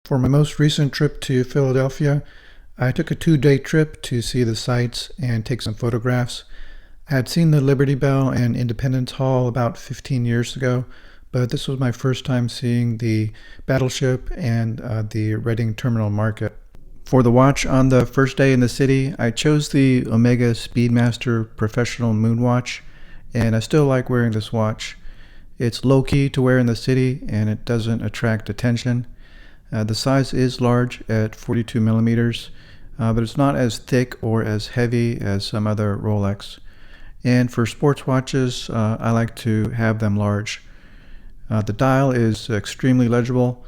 For my most recent trip to Philadelphia, I took a 2-day trip to see the sights and take some photographs. I had seen the Liberty Bell and Independence Hall about 15 years ago, but this was my first time seeing the Battleship and the Reading Terminal Market. For the watch on the first day in the city, I chose the Omega Speedmaster Professional Moon Watch, and I still like wearing this watch. It's low-key to wear in the city, and it doesn't attract attention. The size is large at 42 millimeters, but it's not as thick or as heavy as some other Rolex. And for sports watches, I like to have them large. The dial is extremely legible,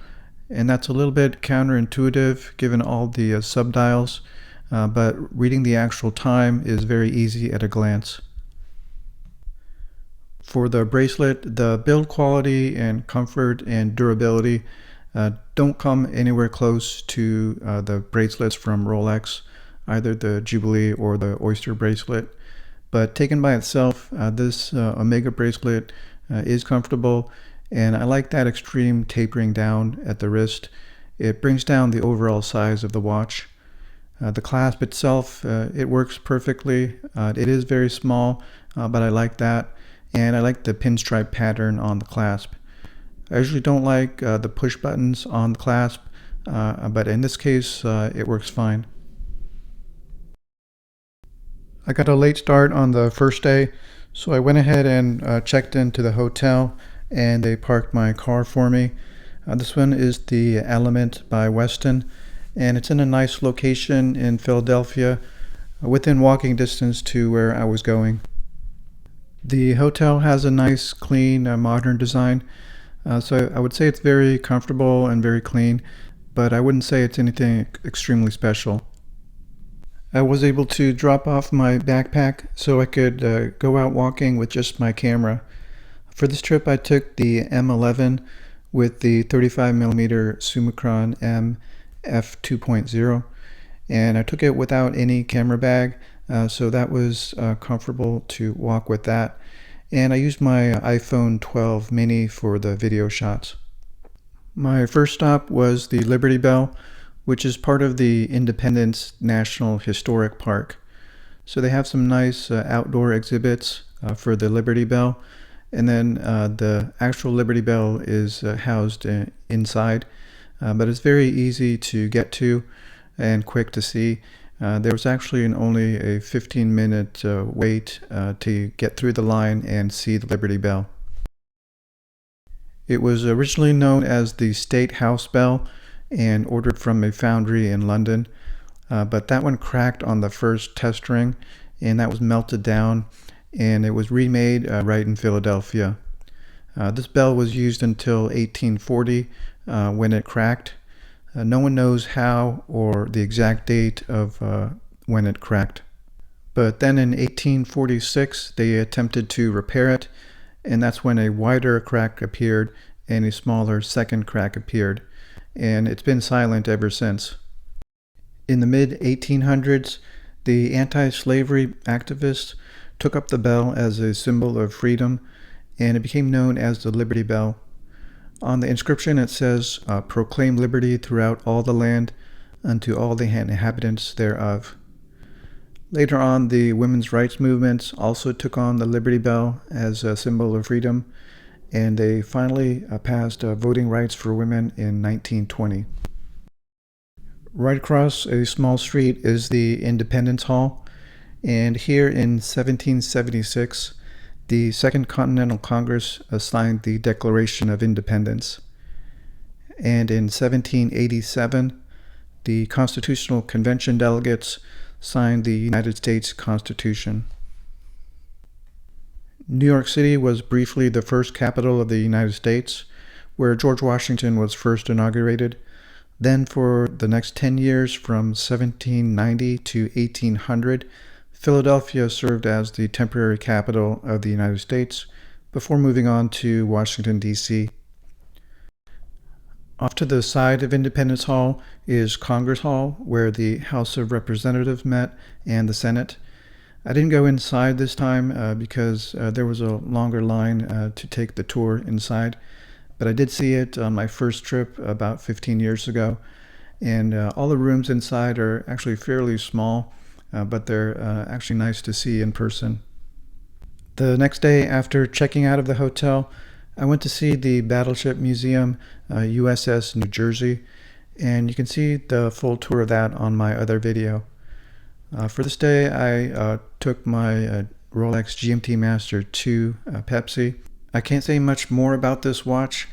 and that's a little bit counterintuitive given all the subdials, but reading the actual time is very easy at a glance. For the bracelet, the build quality and comfort and durability don't come anywhere close to the bracelets from Rolex, either the Jubilee or the Oyster bracelet. But taken by itself, this Omega bracelet is comfortable, and I like that extreme tapering down at the wrist. It brings down the overall size of the watch. The clasp itself, it works perfectly. It is very small, but I like that, and I like the pinstripe pattern on the clasp. I usually don't like the push buttons on the clasp, but in this case, it works fine. I got a late start on the first day, so I went ahead and checked into the hotel, and they parked my car for me. This one is the Element by Westin, and it's in a nice location in Philadelphia, within walking distance to where I was going. The hotel has a nice, clean, modern design. So I would say it's very comfortable and very clean, but I wouldn't say it's anything extremely special. I was able to drop off my backpack so I could go out walking with just my camera. For this trip I took the M11 with the 35mm Summicron-M f2.0, and I took it without any camera bag, so that was comfortable to walk with that. And I used my iPhone 12 mini for the video shots. My first stop was the Liberty Bell, which is part of the Independence National Historic Park. So they have some nice outdoor exhibits for the Liberty Bell, and then the actual Liberty Bell is housed inside, but it's very easy to get to and quick to see. There was actually only a 15-minute wait to get through the line and see the Liberty Bell. It was originally known as the State House Bell and ordered from a foundry in London, but that one cracked on the first test ring, and that was melted down, and it was remade right in Philadelphia. This bell was used until 1840 when it cracked. No one knows how or the exact date of when it cracked. But then in 1846, they attempted to repair it, and that's when a wider crack appeared and a smaller second crack appeared, and it's been silent ever since. In the mid-1800s, the anti-slavery activists took up the bell as a symbol of freedom, and it became known as the Liberty Bell. On the inscription it says, "Proclaim liberty throughout all the land, unto all the inhabitants thereof." Later on, the women's rights movements also took on the Liberty Bell as a symbol of freedom, and they finally passed voting rights for women in 1920. Right across a small street is the Independence Hall, and here in 1776, the Second Continental Congress signed the Declaration of Independence. And in 1787, the Constitutional Convention delegates signed the United States Constitution. New York City was briefly the first capital of the United States, where George Washington was first inaugurated. Then for the next 10 years, from 1790 to 1800, Philadelphia served as the temporary capital of the United States before moving on to Washington, D.C. Off to the side of Independence Hall is Congress Hall, where the House of Representatives met and the Senate. I didn't go inside this time because there was a longer line to take the tour inside, but I did see it on my first trip about 15 years ago. And all the rooms inside are actually fairly small, but they're actually nice to see in person. The next day, after checking out of the hotel, I went to see the Battleship Museum, USS New Jersey, and you can see the full tour of that on my other video. For this day, I took my Rolex GMT Master 2 Pepsi. I can't say much more about this watch.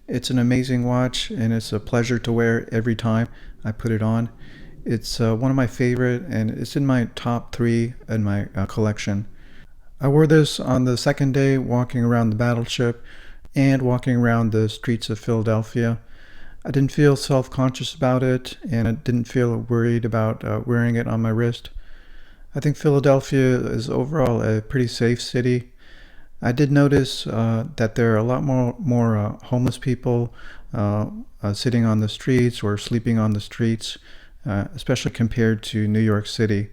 It's an amazing watch, and it's a pleasure to wear every time I put it on. It's one of my favorite, and it's in my top 3 in my collection. I wore this on the second day walking around the battleship and walking around the streets of Philadelphia. I didn't feel self-conscious about it, and I didn't feel worried about wearing it on my wrist. I think Philadelphia is overall a pretty safe city. I did notice that there are a lot more homeless people sitting on the streets or sleeping on the streets, especially compared to New York City.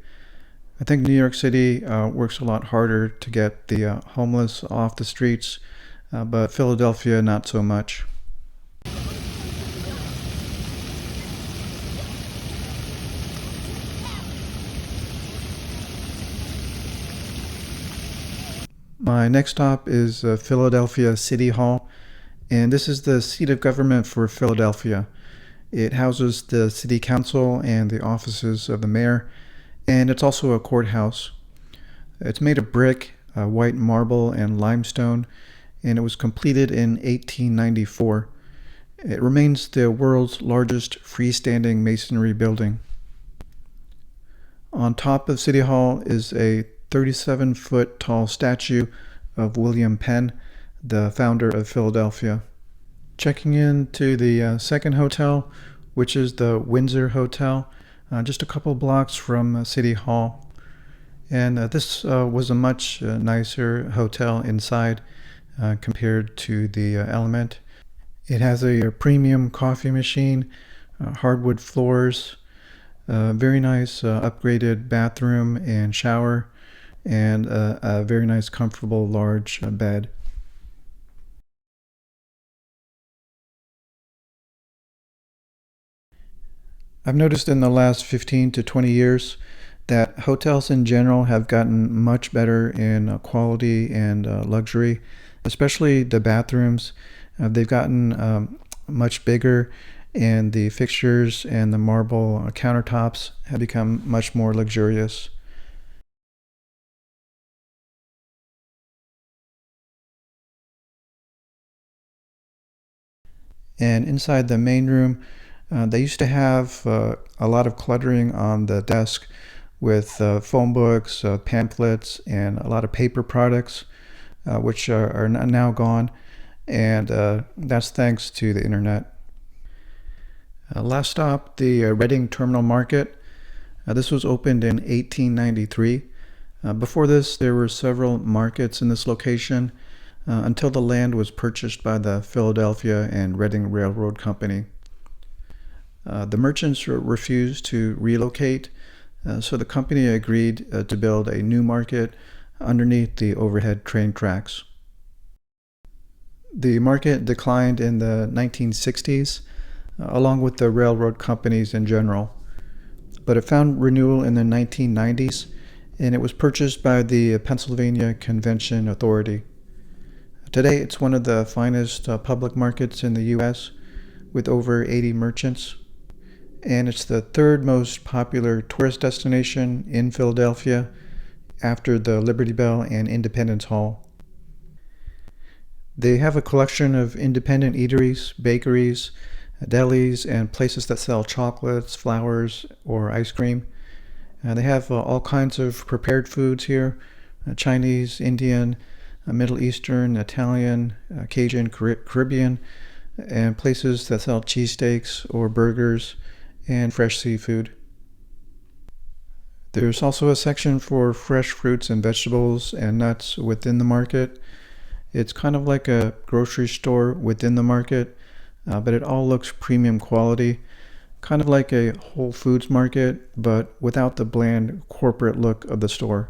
I think New York City works a lot harder to get the homeless off the streets, but Philadelphia not so much. My next stop is Philadelphia City Hall, and this is the seat of government for Philadelphia. It houses the city council and the offices of the mayor, and it's also a courthouse. It's made of brick, white marble, and limestone, and it was completed in 1894. It remains the world's largest freestanding masonry building. On top of City Hall is a 37-foot tall statue of William Penn, the founder of Philadelphia. Checking into the second hotel, which is the Windsor Hotel, just a couple blocks from City Hall. And this was a much nicer hotel inside compared to the Element. It has a premium coffee machine, hardwood floors, very nice upgraded bathroom and shower, and a very nice comfortable large bed. I've noticed in the last 15 to 20 years that hotels in general have gotten much better in quality and luxury, especially the bathrooms. They've gotten much bigger, and the fixtures and the marble countertops have become much more luxurious. And inside the main room, they used to have a lot of cluttering on the desk with phone books, pamphlets, and a lot of paper products, which are now gone. And that's thanks to the internet. Last stop, the Reading Terminal Market. This was opened in 1893. Before this, there were several markets in this location until the land was purchased by the Philadelphia and Reading Railroad Company. The merchants refused to relocate, so the company agreed to build a new market underneath the overhead train tracks. The market declined in the 1960s, along with the railroad companies in general, but it found renewal in the 1990s, and it was purchased by the Pennsylvania Convention Authority. Today, it's one of the finest public markets in the U.S., with over 80 merchants, and it's the third most popular tourist destination in Philadelphia after the Liberty Bell and Independence Hall. They have a collection of independent eateries, bakeries, delis, and places that sell chocolates, flowers, or ice cream. They have all kinds of prepared foods here, Chinese, Indian, Middle Eastern, Italian, Cajun, Caribbean, and places that sell cheesesteaks or burgers and fresh seafood. There's also a section for fresh fruits and vegetables and nuts within the market. It's kind of like a grocery store within the market, but it all looks premium quality, kind of like a Whole Foods market, but without the bland corporate look of the store.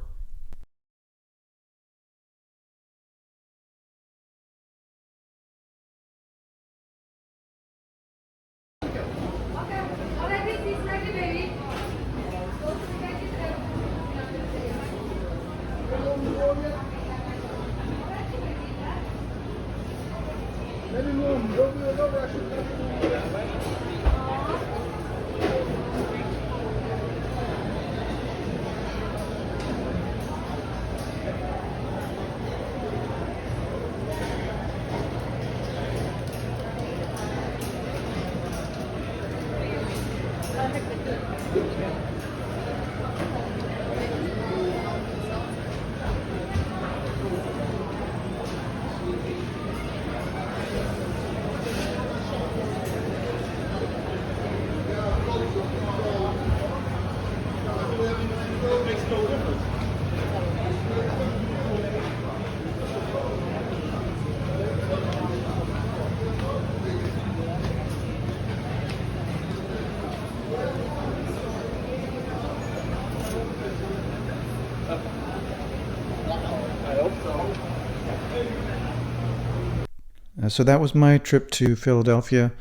So that was my trip to Philadelphia.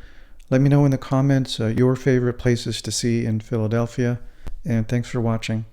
Let me know in the comments your favorite places to see in Philadelphia, and thanks for watching.